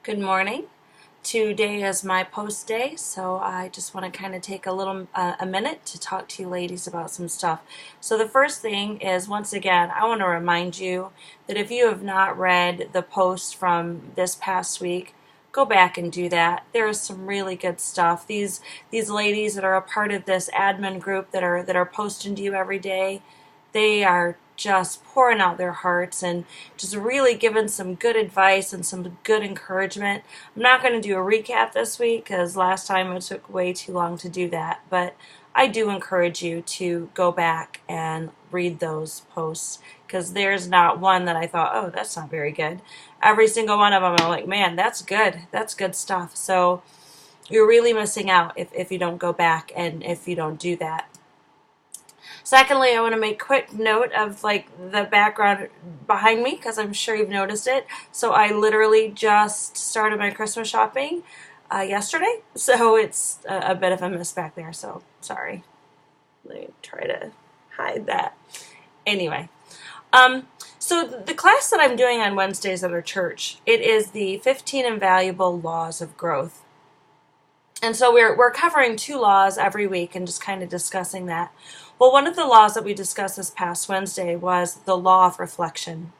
Good morning. Today is my post day, so I just want to kind of take a minute to talk to you ladies about some stuff. So the first thing is, once again, I want to remind you that if you have not read the post from this past week, go back and do that. There is some really good stuff. These ladies that are a part of this admin group that are posting to you every day, they are just pouring out their hearts and just really giving some good advice and some good encouragement. I'm not going to do a recap this week because last time it took way too long to do that, but I do encourage you to go back and read those posts because there's not one that I thought, oh, that's not very good. Every single one of them, I'm like, man, that's good. That's good stuff. So you're really missing out if you don't go back and if you don't do that. Secondly, I want to make quick note of the background behind me because I'm sure you've noticed it. So I literally just started my Christmas shopping yesterday, so it's a bit of a mess back there, so sorry. Let me try to hide that. Anyway, so the class that I'm doing on Wednesdays at our church, it is the 15 Invaluable Laws of Growth. And so we're covering 2 laws every week and just kind of discussing that. Well, one of the laws that we discussed this past Wednesday was the law of reflection.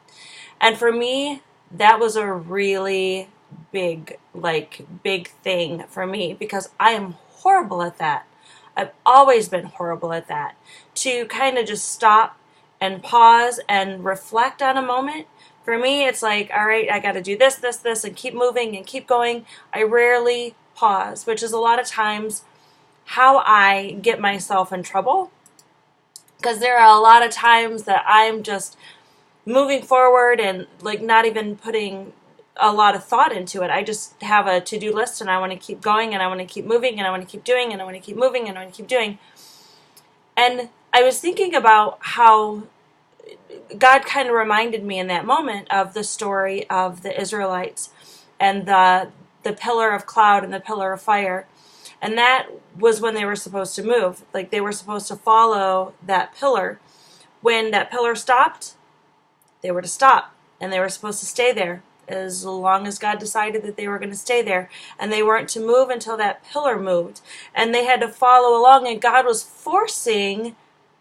And for me, that was a really big thing for me because I am horrible at that. I've always been horrible at that. To kind of just stop and pause and reflect on a moment. For me, it's like, all right, I got to do this, and keep moving and keep going. I rarely pause, which is a lot of times how I get myself in trouble. Because there are a lot of times that I'm just moving forward and not even putting a lot of thought into it. I just have a to-do list and I want to keep going and I want to keep moving and I want to keep doing and I want to keep moving and I want to keep doing. And I was thinking about how God kind of reminded me in that moment of the story of the Israelites and the pillar of cloud and the pillar of fire. And that was when they were supposed to move. They were supposed to follow that pillar. When that pillar stopped, they were to stop. And they were supposed to stay there as long as God decided that they were going to stay there. And they weren't to move until that pillar moved. And they had to follow along. And God was forcing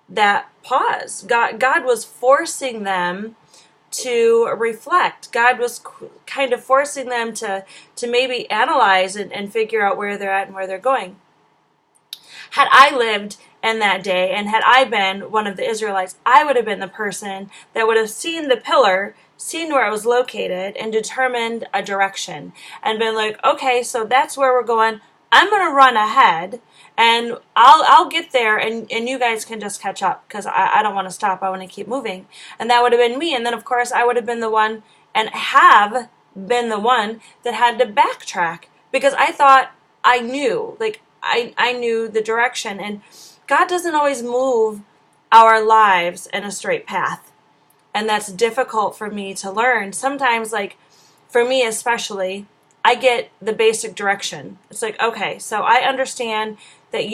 that pause. God was forcing them to reflect. God was kind of forcing them to maybe analyze and figure out where they're at and where they're going. Had I lived in that day and had I been one of the Israelites, I would have been the person that would have seen the pillar, seen where it was located, and determined a direction and been like, okay, so that's where we're going. I'm going to run ahead and I'll get there and you guys can just catch up because I don't want to stop. I want to keep moving. And that would have been me. And then, of course, I would have been the one and have been the one that had to backtrack because I thought I knew. I knew the direction. And God doesn't always move our lives in a straight path. And that's difficult for me to learn. Sometimes, for me especially, I get the basic direction. It's okay, so I understand that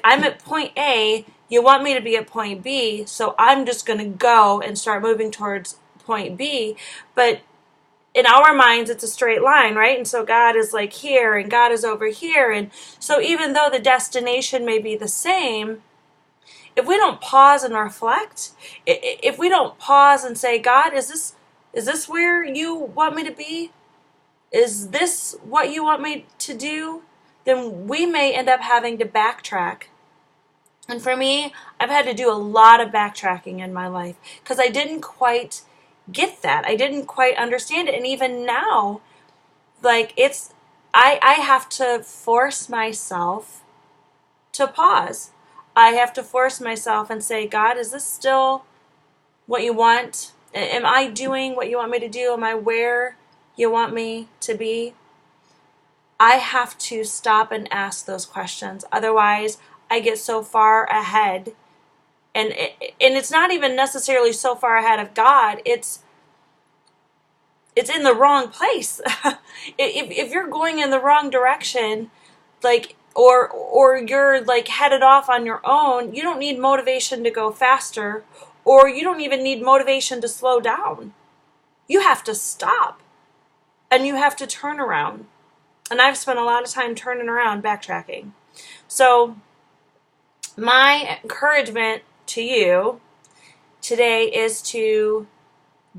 I'm at point A, you want me to be at point B, so I'm just going to go and start moving towards point B. But in our minds, it's a straight line, right? And so God is here and God is over here. And so even though the destination may be the same, if we don't pause and reflect, if we don't pause and say, God, is this where you want me to be? Is this what you want me to do? Then we may end up having to backtrack. And for me, I've had to do a lot of backtracking in my life because I didn't quite get that. I didn't quite understand it. And even now, I have to force myself to pause. I have to force myself and say, God, is this still what you want? Am I doing what you want me to do? Am I where you want me to be? I have to stop and ask those questions. Otherwise, I get so far ahead. And it's not even necessarily so far ahead of God. It's in the wrong place. if you're going in the wrong direction, or you're headed off on your own, you don't need motivation to go faster, or you don't even need motivation to slow down. You have to stop. and you have to turn around. And I've spent a lot of time turning around, backtracking. So my encouragement to you today is to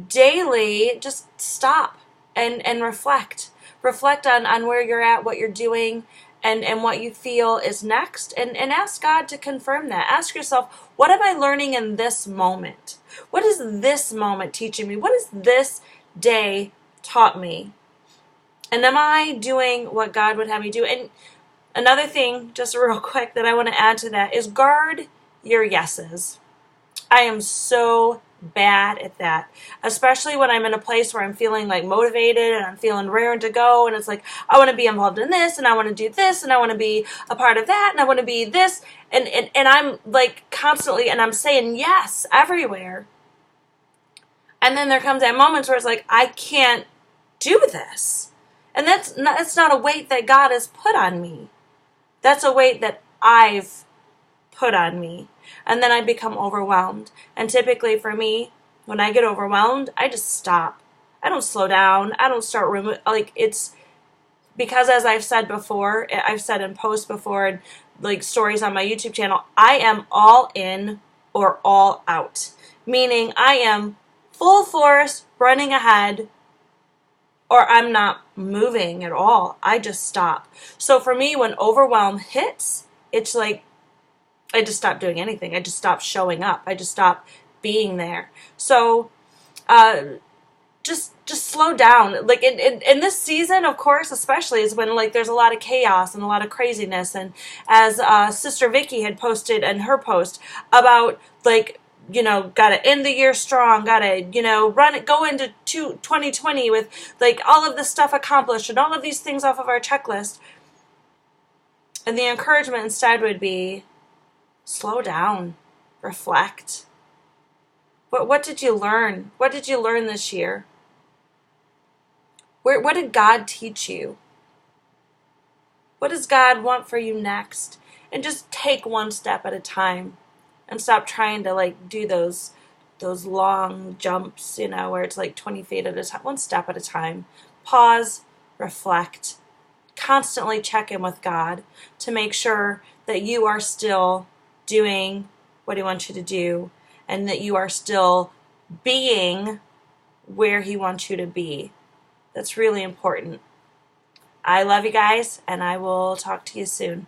daily just stop and reflect. Reflect on where you're at, what you're doing, and what you feel is next, and ask God to confirm that. Ask yourself, what am I learning in this moment? What is this moment teaching me? What has this day taught me? And am I doing what God would have me do? And another thing, just real quick, that I want to add to that is guard your yeses. I am so bad at that, especially when I'm in a place where I'm feeling like motivated and I'm feeling raring to go, and it's like, I want to be involved in this, and I want to do this, and I want to be a part of that, and I want to be this, and I'm like constantly, and I'm saying yes everywhere. And then there comes that moments where it's like, I can't do this. And that's not a weight that God has put on me. That's a weight that I've put on me. And then I become overwhelmed. And typically for me, when I get overwhelmed, I just stop. I don't slow down. I don't start it's because, as I've said before, I've said in posts before and like stories on my YouTube channel, I am all in or all out. Meaning I am full force running ahead, or I'm not moving at all. I just stop. So for me, when overwhelm hits, it's like I just stop doing anything. I just stop showing up. I just stop being there. So just slow down. Like in this season, of course, especially is when like there's a lot of chaos and a lot of craziness. And as Sister Vicky had posted in her post about like, gotta end the year strong, gotta, go into 2020 with like all of this stuff accomplished and all of these things off of our checklist. And the encouragement instead would be, slow down, reflect. What did you learn? What did you learn this year? What did God teach you? What does God want for you next? And just take one step at a time. And stop trying to like do those long jumps, where it's like 20 feet at a time. One step at a time. Pause, reflect, constantly check in with God to make sure that you are still doing what He wants you to do, and that you are still being where He wants you to be. That's really important. I love you guys, and I will talk to you soon.